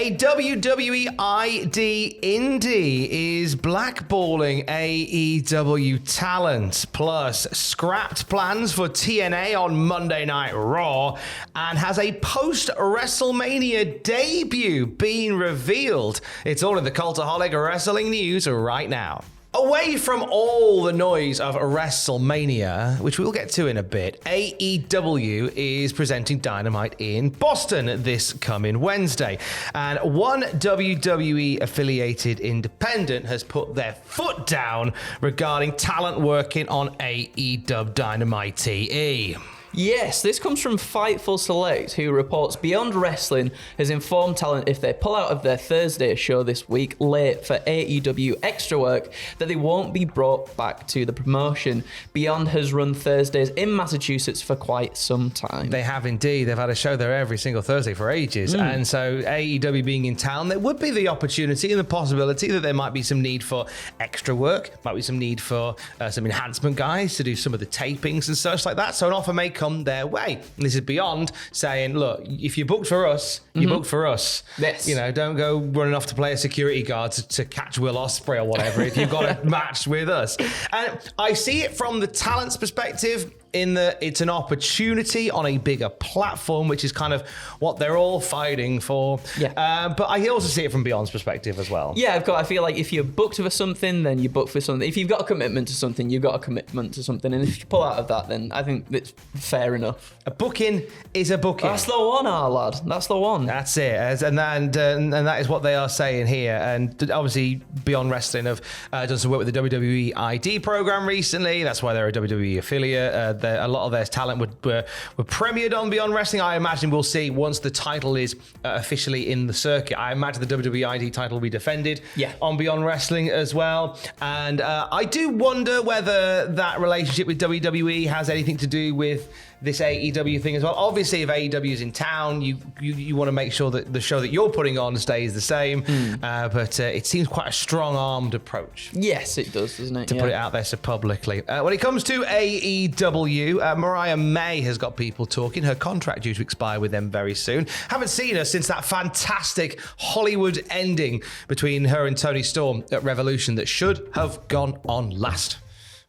A WWE ID Indy is blackballing AEW talent, plus scrapped plans for TNA on Monday Night Raw, and has a post-WrestleMania debut being revealed. It's all in the Cultaholic Wrestling news right now. Away from all the noise of WrestleMania, which we'll get to in a bit, AEW is presenting Dynamite in Boston this coming Wednesday. And one WWE-affiliated independent has put their foot down regarding talent working on AEW Dynamite TE. Yes, this comes from Fightful Select, who reports Beyond Wrestling has informed talent if they pull out of their Thursday show this week late for AEW extra work that they won't be brought back to the promotion. Beyond has run Thursdays in Massachusetts for quite some time. They have indeed. They've had a show there every single Thursday for ages. And so AEW being in town, there would be the opportunity and the possibility that there might be some need for extra work, might be some need for some enhancement guys to do some of the tapings and such like that. So an offer may come their way. And this is Beyond saying, look, if you booked for us, you booked for us. Yes. You know, don't go running off to play a security guard to catch Will Ospreay or whatever if you've got a match with us. And I see it from the talent's perspective in that it's an opportunity on a bigger platform, which is kind of what they're all fighting for. Yeah. But I also see it from Beyond's perspective as well. Yeah, I feel like if you're booked for something, then you book for something. If you've got a commitment to something, you've got a commitment to something. And if you pull out of that, then I think it's fair enough. A booking is a booking. That's the one, our lad. That's the one. That's it. And that is what they are saying here. And obviously, Beyond Wrestling have done some work with the WWE ID program recently. That's why they're a WWE affiliate. A lot of their talent were premiered on Beyond Wrestling. I imagine we'll see once the title is officially in the circuit. I imagine the WWE ID title will be defended on Beyond Wrestling as well. And I do wonder whether that relationship with WWE has anything to do with this AEW thing as well. Obviously, if AEW is in town, you want to make sure that the show that you're putting on stays the same. But it seems quite a strong-armed approach. Yes, it does, doesn't it? To put it out there so publicly. When it comes to AEW, Mariah May has got people talking. Her contract due to expire with them very soon. Haven't seen her since that fantastic Hollywood ending between her and Toni Storm at Revolution that should have gone on last.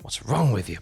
What's wrong with you?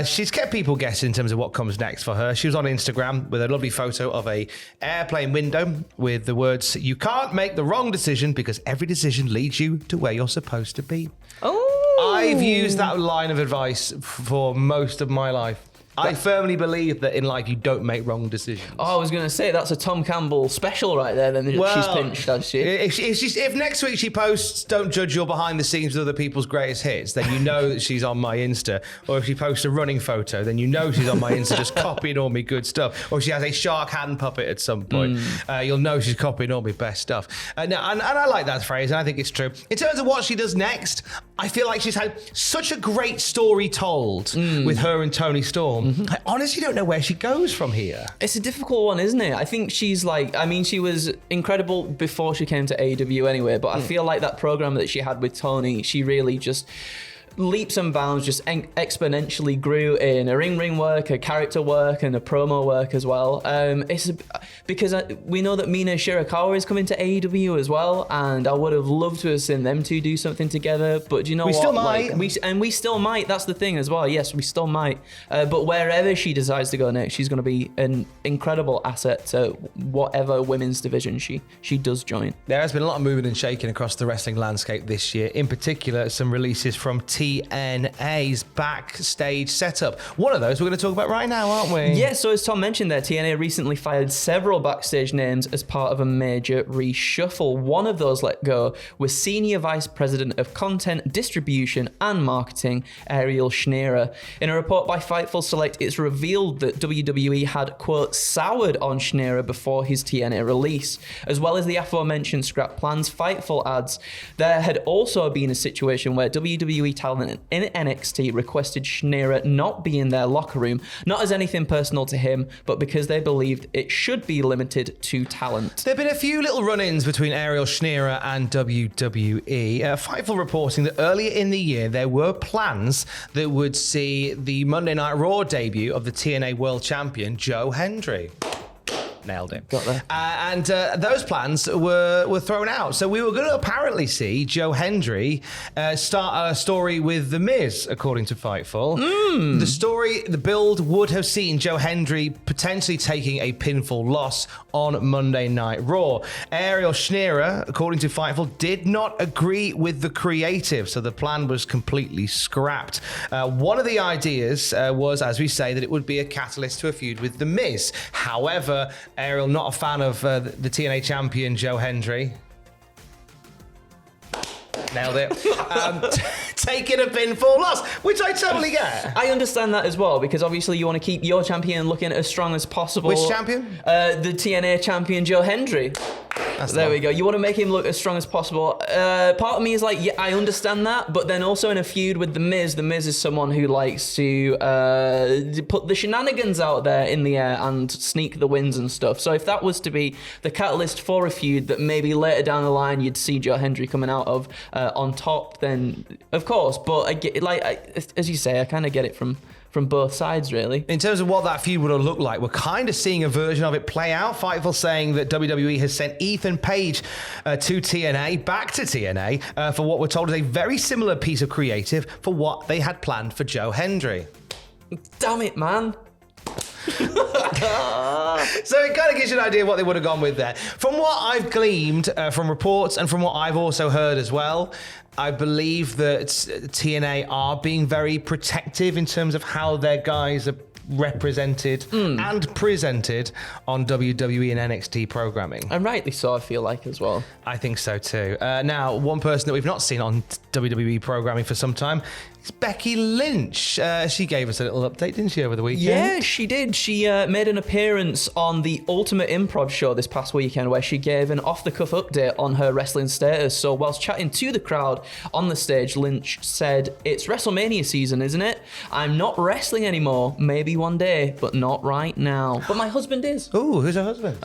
She's kept people guessing in terms of what comes next for her. She was on Instagram with a lovely photo of a airplane window with the words, "You can't make the wrong decision because every decision leads you to where you're supposed to be." Oh. I've used that line of advice for most of my life. I firmly believe that in life you don't make wrong decisions. Oh, I was going to say, that's a Tom Campbell special right there. Then she's pinched, has she? If next week she posts, "Don't judge your behind the scenes with other people's greatest hits," then you know that she's on my Insta. Or if she posts a running photo, then you know she's on my Insta just copying all my good stuff. Or if she has a shark hand puppet at some point, you'll know she's copying all my best stuff. And I like that phrase, and I think it's true. In terms of what she does next, I feel like she's had such a great story told with her and Toni Storm. I honestly don't know where she goes from here. It's a difficult one, isn't it? I think she's she was incredible before she came to AEW anyway, but I feel like that program that she had with Toni, she really just leaps and bounds, just exponentially grew in her ring work, her character work, and her promo work as well. Because we know that Mina Shirakawa is coming to AEW as well, and I would have loved to have seen them two do something together. But do you know what? Still might. We still might. That's the thing as well. Yes, we still might. But wherever she decides to go next, she's going to be an incredible asset to whatever women's division she does join. There has been a lot of moving and shaking across the wrestling landscape this year. In particular, some releases from TNA's backstage setup. One of those we're going to talk about right now, aren't we? Yeah, so as Tom mentioned there, TNA recently fired several backstage names as part of a major reshuffle. One of those let go was Senior Vice President of Content, Distribution and Marketing, Ariel Schneerer. In a report by Fightful Select, it's revealed that WWE had, quote, soured on Schneerer before his TNA release. As well as the aforementioned scrap plans, Fightful adds, there had also been a situation where WWE talent in NXT requested Schneerer not be in their locker room, not as anything personal to him, but because they believed it should be limited to talent. There have been a few little run-ins between Ariel Schneerer and WWE. Fightful reporting that earlier in the year there were plans that would see the Monday Night Raw debut of the TNA World Champion Joe Hendry. Nailed it. Got there. And those plans were thrown out. So we were going to apparently see Joe Hendry start a story with The Miz, according to Fightful. The build would have seen Joe Hendry potentially taking a pinfall loss on Monday Night Raw. Ariel Schneerer, according to Fightful, did not agree with the creative, so the plan was completely scrapped. One of the ideas was, as we say, that it would be a catalyst to a feud with The Miz. However, Ariel, not a fan of the TNA champion Joe Hendry. Nailed it. Taking a pinfall loss, which I totally get. I understand that as well, because obviously you want to keep your champion looking as strong as possible. Which champion? The TNA champion Joe Hendry. There we go. You want to make him look as strong as possible. Part of me is like, yeah, I understand that, but then also in a feud with The Miz is someone who likes to put the shenanigans out there in the air and sneak the wins and stuff. So if that was to be the catalyst for a feud that maybe later down the line you'd see Joe Hendry coming out of on top, then of course. But I get, as you say, I kind of get it from both sides, really. In terms of what that feud would have looked like, we're kind of seeing a version of it play out. Fightful saying that WWE has sent Ethan Page to TNA, back to TNA, for what we're told is a very similar piece of creative for what they had planned for Joe Hendry. Damn it, man. So it kind of gives you an idea of what they would have gone with there. From what I've gleaned from reports and from what I've also heard as well, I believe that TNA are being very protective in terms of how their guys are represented and presented on WWE and NXT programming. And rightly so, I feel like, as well. I think so too. Now, one person that we've not seen on WWE programming for some time is Becky Lynch. She gave us a little update, didn't she, over the weekend? Yeah, she did. She made an appearance on the Ultimate Improv show this past weekend, where she gave an off-the-cuff update on her wrestling status. So whilst chatting to the crowd on the stage, Lynch said, "It's WrestleMania season, isn't it? I'm not wrestling anymore. Maybe one day, but not right now. But my husband is." Ooh, who's her husband?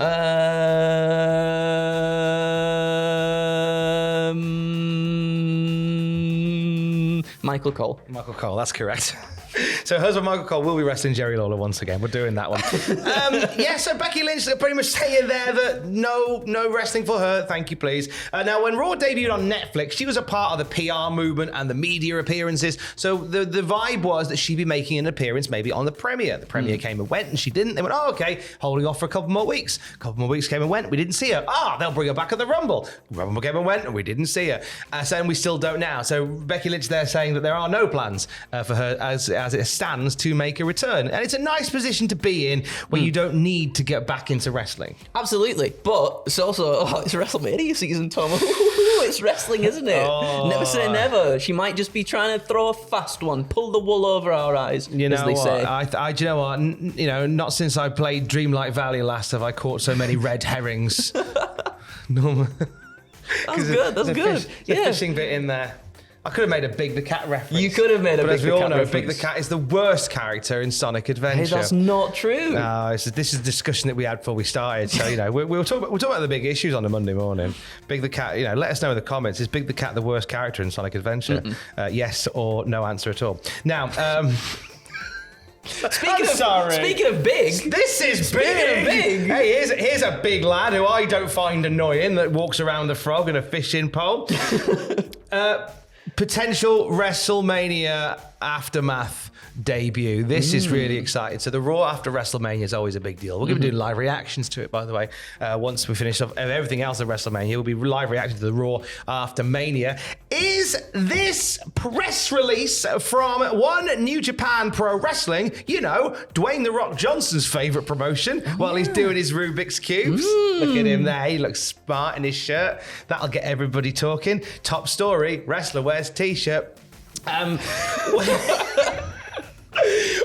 Michael Cole. Michael Cole, that's correct. So her husband Michael Cole will be wrestling Jerry Lawler once again. We're doing that one. So Becky Lynch pretty much saying there that no wrestling for her, thank you please. Now when Raw debuted on Netflix, she was a part of the PR movement and the media appearances. So the vibe was that she'd be making an appearance maybe on the premiere. The premiere came and went and she didn't. They went, oh okay, holding off for a couple more weeks. A couple more weeks came and went, we didn't see her. They'll bring her back at the Rumble. Rumble came and went and we didn't see her. And we still don't now. So Becky Lynch there saying that there are no plans for her as it stands to make a return. And it's a nice position to be in where you don't need to get back into wrestling. Absolutely. But it's also, it's WrestleMania season, Tom. It's wrestling, isn't it? Never say never. She might just be trying to throw a fast one, pull the wool over our eyes, you know as they what? say. Do you know what? Not since I played Dreamlight Valley last have I caught so many red herrings. No. That's good. That's good. There's a fishing bit in there. I could have made a Big the Cat reference. You could have made a Big the Cat reference. But as we all know, Big the Cat is the worst character in Sonic Adventure. Hey, that's not true. No, this is a discussion that we had before we started. So, we'll talk about the big issues on a Monday morning. Big the Cat, let us know in the comments. Is Big the Cat the worst character in Sonic Adventure? Yes or no answer at all. Now, Speaking of big, this is big. Hey, here's a big lad who I don't find annoying that walks around the frog in a fishing pole. Potential WrestleMania aftermath debut. This is really exciting. So the Raw after WrestleMania is always a big deal. We're going to do live reactions to it, by the way. Once we finish off everything else at WrestleMania, we'll be live reacting to the Raw after Mania. Is this press release from one New Japan Pro Wrestling, Dwayne The Rock Johnson's favorite promotion, while he's doing his Rubik's Cubes? Look at him there. He looks smart in his shirt. That'll get everybody talking. Top story, wrestler wears t-shirt.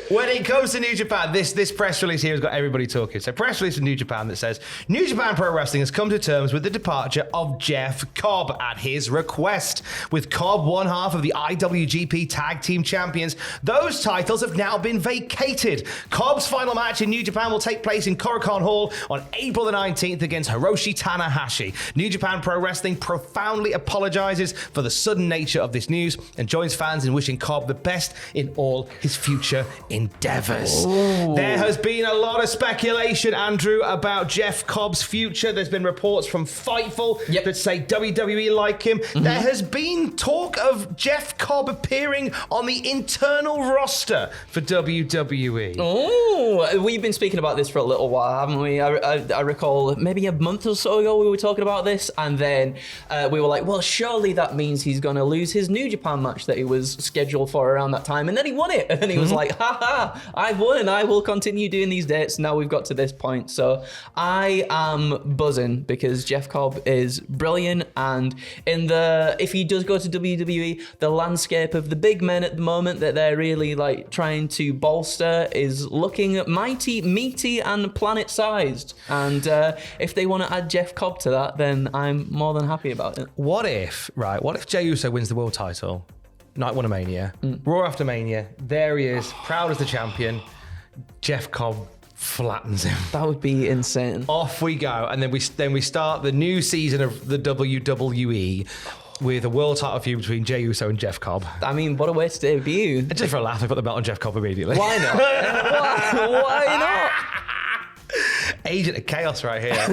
When it comes to New Japan, this press release here has got everybody talking. So press release from New Japan that says, New Japan Pro Wrestling has come to terms with the departure of Jeff Cobb at his request. With Cobb one half of the IWGP Tag Team Champions, those titles have now been vacated. Cobb's final match in New Japan will take place in Korakuen Hall on April the 19th against Hiroshi Tanahashi. New Japan Pro Wrestling profoundly apologizes for the sudden nature of this news and joins fans in wishing Cobb the best in all his future endeavors. There has been a lot of speculation, Andrew, about Jeff Cobb's future. There's been reports from Fightful that say WWE like him. There has been talk of Jeff Cobb appearing on the internal roster for WWE. Oh, we've been speaking about this for a little while, haven't we? I recall maybe a month or so ago we were talking about this, and then we were like, well, surely that means he's going to lose his New Japan match that he was scheduled for around that time, and then he won it, and he was like, haha, I've won and I will continue doing these dates. Now we've got to this point, so I am buzzing because Jeff Cobb is brilliant, and if he does go to WWE, the landscape of the big men at the moment that they're really like trying to bolster is looking mighty, meaty, and planet-sized, and if they want to add Jeff Cobb to that, then I'm more than happy about it. What if Jey Uso wins the world title, night one of Mania, Raw after Mania, there he is, proud as the champion, Jeff Cobb flattens him. That would be insane. Off we go, and then we start the new season of the WWE with a world title feud between Jey Uso and Jeff Cobb. I mean, what a way to debut. Just for a laugh, I put the belt on Jeff Cobb immediately. Why not? Why not? Agent of Chaos right here.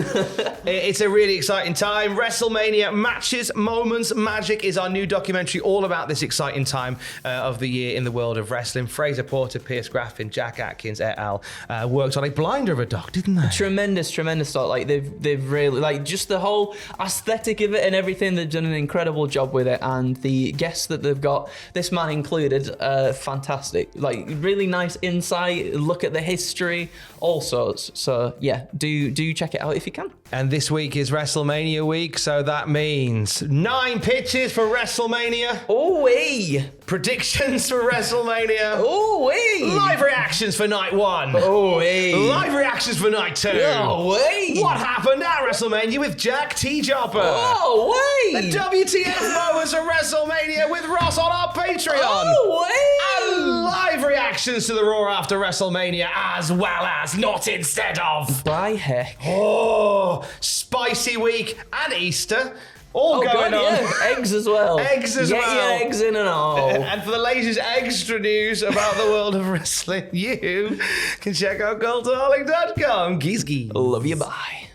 It's a really exciting time. WrestleMania matches, moments, magic is our new documentary all about this exciting time of the year in the world of wrestling. Fraser Porter, Pierce Graffin, Jack Atkins et al. Worked on a blinder of a doc, didn't they? Tremendous start. Like they've really, like, just the whole aesthetic of it and everything. They've done an incredible job with it, and the guests that they've got, this man included, fantastic. Like, really nice insight, look at the history, all sorts. So yeah, do check it out if you can. And this week is WrestleMania week, so that means 9 pitches for WrestleMania. Oh-wee! Predictions for WrestleMania. Oh-wee! Live reactions for night 1. Oh-wee! Live reactions for night 2. Oh-wee! What happened at WrestleMania with Jack T. Jopper? Oh-wee! The WTF moments of WrestleMania with Ross on our Patreon. Oh-wee! And live reactions to the Raw after WrestleMania, as well as not instead of. By heck. Oh, spicy week and Easter. All going on. Yeah. Eggs as well. Eggs as Get well. your eggs in and all. And for the latest extra news about the world of wrestling, you can check out Cultaholic.com. Geese. Love you, bye.